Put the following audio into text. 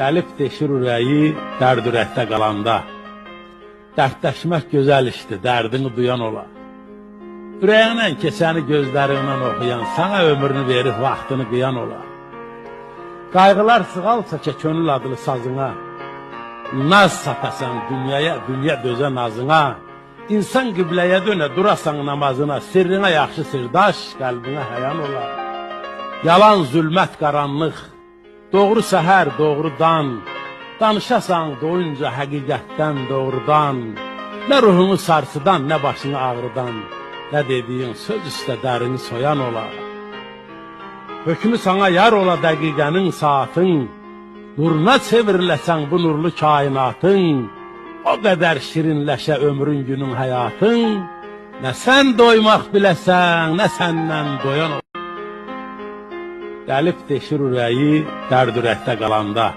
Dəlib deşir ürəyi, dərd ürəkdə qalanda. Dərdləşmək gözəl işdir, dərdini duyan ola. Ürəyindən keçəni gözlərindən oxuyan, sana ömrünü verib vaxtını qıyan ola. Qayğılar sığal çəkə könül adlı sazına. Naz satasan dünyaya, dünya dözə nazına. İnsan qibləyə dönə, durasan namazına. Sirrinə yaxşı sirdaş, qəlbinə həyan ola. Yalan, zülmət, qaranlıq, doğru səhər, doğrudan. Danışasan doyunca həqiqətdən, doğrudan. Nə ruhunu sarsıdan, nə başını ağrıdan. Nə dediyin söz üstə dərini soyan ola. Hökmü sana yar ola dəqiqənin, saatın. Nuruna çevriləsən bu nurlu kainatın. O qədər şirinləşə ömrün, günün, həyatın. Nə sən doymaq biləsən, nə səndən doyan ola. Dəlib deşir ürəyi, dərd ürəkdə qalanda.